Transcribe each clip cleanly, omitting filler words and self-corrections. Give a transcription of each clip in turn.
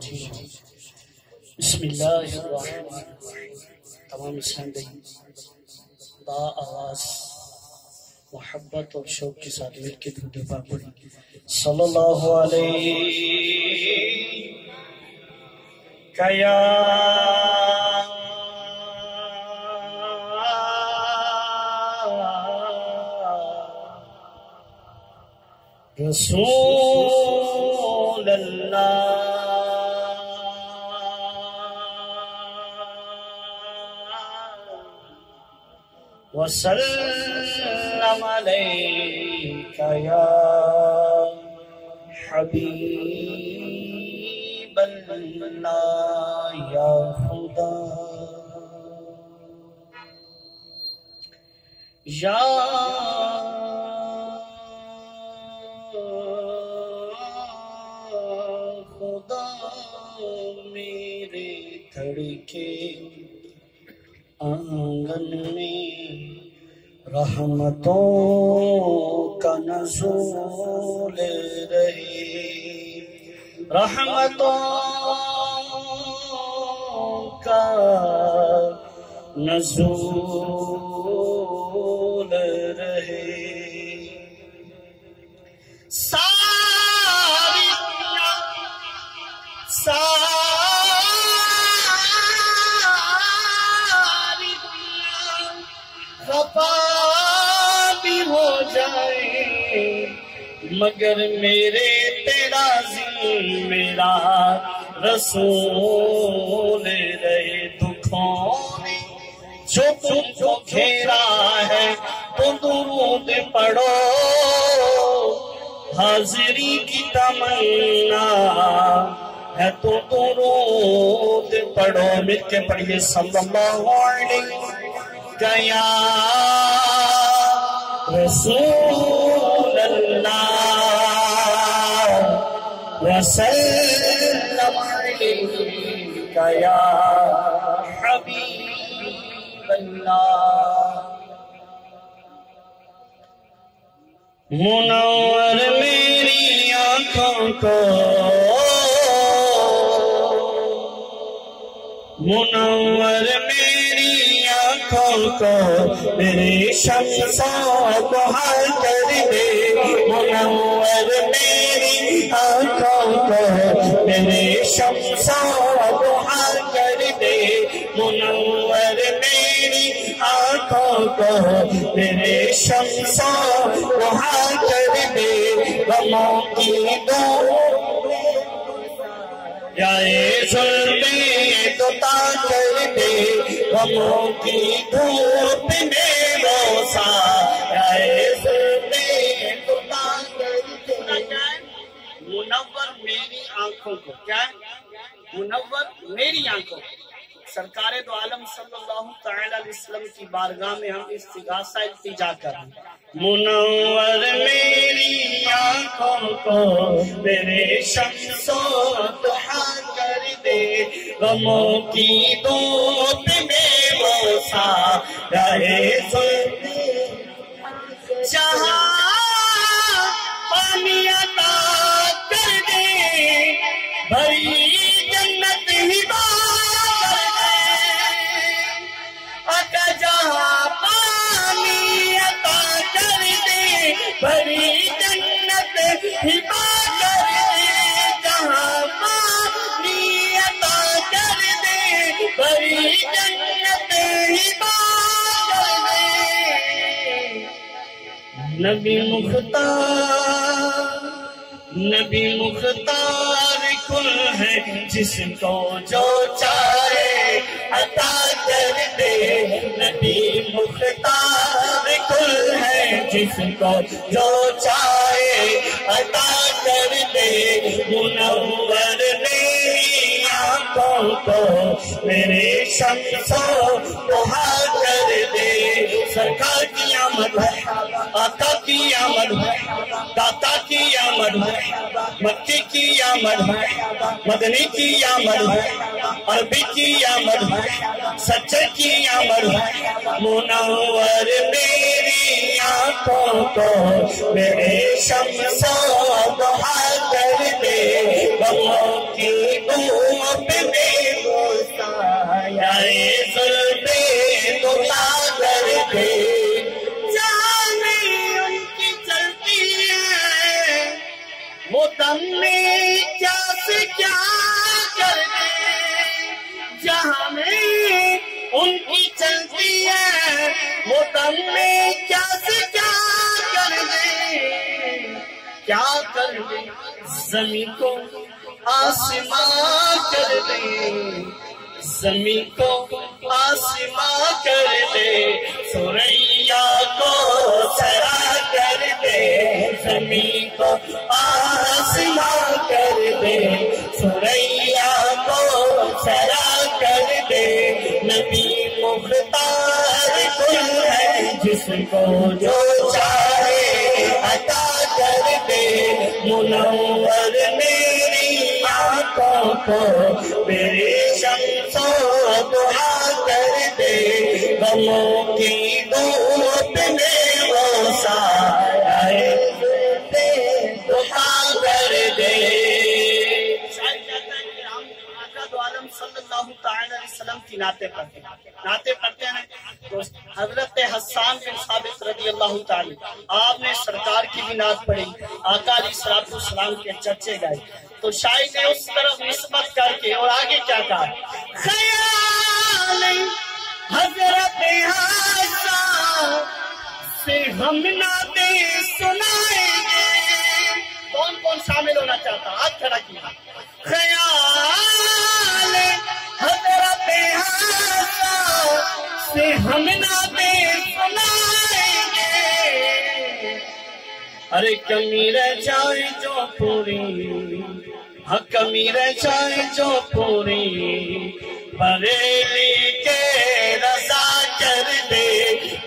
بسم اللہ الرحمن الرحیم. تمام اسلام بھائی با آواز محبت اور شوق کے ساتھ مل کے درود پاک پڑھیں. صلی اللہ علیہ یا رسول اللہ وسلم علیک یا حبیب اللہ یا خدا یا خدا میرے دھڑکے آنگن میں رحمتوں کا نزول رہے، رحمتوں کا نزول رہے. ساری خفا بھی ہو جائے مگر میرے تیرا ذکر میرا رسول رہے. دکھوں نے جو تم کو گھیرا ہے تو درود پڑھو، حاضری کی تمنا ہے تو درود پڑھو. مل کے پڑھیے صلی اللہ علیہ یا رسول اللہ وسلم علیک یا حبیب اللہ. منور میری آنکھوں کو، منور میری آنکھوں کو میری شمس و ضحا کر دے، منور میری آنکھوں کو میری شمس و ضحا کر دے، منور میری آنکھوں کو میرے شمس و ضحا کر دے. غموں کی یا ظلمیں دوتا کر دے، غموں کی دھوپ میں روسا یا ظلمیں دوتا کر دے. منور میری آنکھوں کو، کیا ہے؟ منور میری آنکھوں کو. سرکار دو عالم صلی اللہ تعالی علیہ وسلم کی بارگاہ میں ہم استغاثہ التجا کریں. منور میری آنکھوں کو میرے شمس و ضحا کر دے، غموں کی دھوپ میں روسا رہے جہاں پانی عطا کر دے، بھری جنت ہی بھری جنت ہبا کر دے، جہاں پانی عطا کر دے، بھری جنت ہبا کر دے. نبی مختار کل ہے جس کو جو چاہے عطا کر دے، نبی مختار کل ہے جس کو جو چاہے عطا کر دے. منور میری آنکھوں کو میرے شمس و ضحا کر دے. سرکار کی آمد ہے، آقا کی آمد ہے، داتا کی آمد ہے، مکی کی آمد ہے، مدنی کی آمد ہے، عربی کی آمد ہے، سچے کی آمد ہے. منور میری آنکھوں کو میرے شمس و ضحا کر دے، غموں کی میں وہ سایہ زلف نما کر دے جانے ان کی چلتی ہے وہ دم میں کیا سے کیا کر دے جہاں میں ان کی چلتی ہے وہ دم میں کیا سے کیا کر دے کیا کر دے زمین کو آسمان کر دے زمین کو آسمان کر دے سوریا کو سرا کر دے زمین کو آسمان کر دے سوریا کو سرا کر دے نبی مختار کل ہے جس کو جو چاہے عطا کر دے منور میری آنکھوں کو میرے شمس و دعا کر دے غموں کی دھوپ میں وہ سایہ دعا کر دے عالم صلی اللہ تعالی علیہ وسلم کی نعتیں پڑھتے ہیں تو حضرت حسان بن ثابت رضی اللہ تعالی آپ نے سرکار کی بھی نعت پڑھی آقا علیہ السلام کے چرچے گائے تو شاعر نے اس طرف نسبت کر کے اور آگے کیا کہا خیال حضرت حسان سے ہم نعتیں سنائیں گے کون کون شامل ہونا چاہتا ہاتھ کھڑا کیا خیال حضرت حسان سے ہم نعتیں سنائیں گے ارے کمی رہ جائے جو پوری ہاں کمی رہ جائے جو پوری بریلی کے رضا کر دے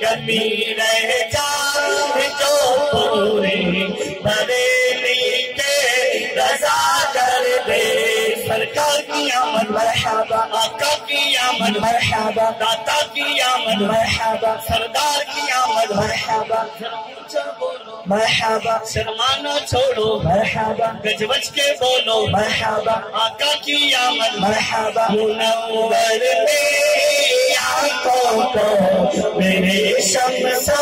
کمی رہ جائے جو پوری بریلی کے رضا کر دے سرکار کی آمد مرحبا آقا کی آمد مرحبا داتا کی آمد مرحبا سردار کی آمد مرحبا مرحبا شرمانا چھوڑو مرحبا گجوج کے بولو مرحبا آقا کی آمد مرحبا منور میری آنکھوں کو میرے شمس و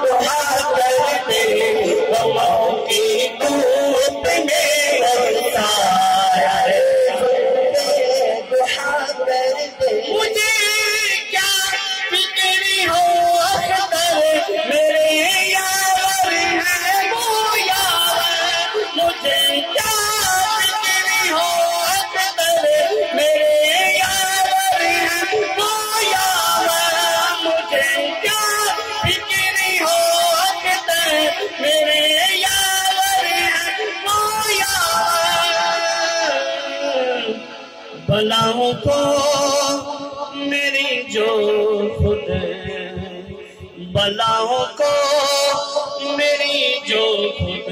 دعا کر دے غموں کی دھوپ میں وہ سایہ دعا کر دے مجھے کیا فکر ہو اختر میرے یار ہے وہ یار مجھے کیا فکر ہو اختر میرے یار ہے وہ یار مجھے کیا فکر ہو اختر میرے یار ہے وہ یار بلاؤں کو میری جو خود بلاؤں کو میری جو خود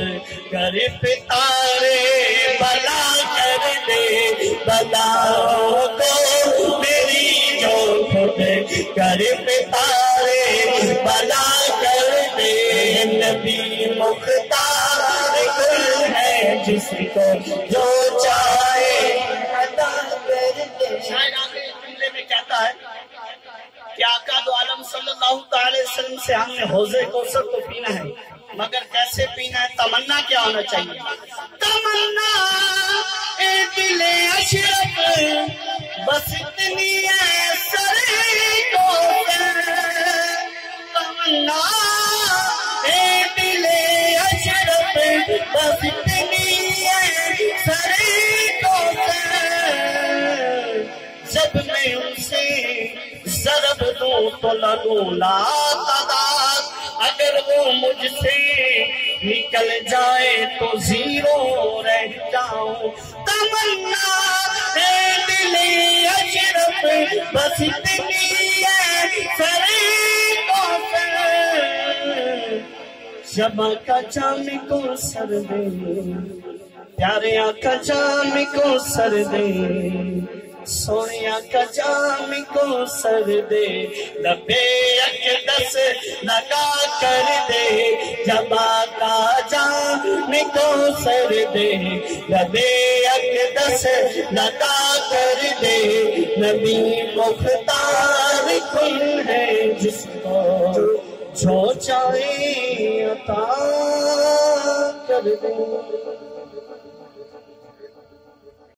گرفتار بلا کر دے بلاؤں کو میری جو خود گرفتار بلا کر دے نبی مختار کل ہے جس کو جو چاہے عطا کر دے شاعر آگے جملے میں کہتا ہے کہ آقا دو عالم صلی اللہ تعالی وسلم سے ہم نے حوض کوثر کو پینا ہے مگر کیسے پینا ہے تمنا کیا ہونا چاہیے تمنا اے دل اشرف بس اتنی ہے سر کوثر تمنا اے دل اشرف بس اتنی ہے سر کوثر جب میں ان سے ضرب دوں تو لگوں لا تعداد اگر وہ مجھ سے نکل جائے تو زیرو رہ جاؤں تمنا ہے دل اشرف بس اتنی ہے سر کوثر جب آقا جام کو سر دے پیارے آقا جام کو سر دے سونے آقا جام کو سر دے لبے اقدس لگا کر دے جب آقا جام کو سر دے لبے اقدس لگا کر دے نبی مختار کل ہے جس کو جو چاہے عطا کر دے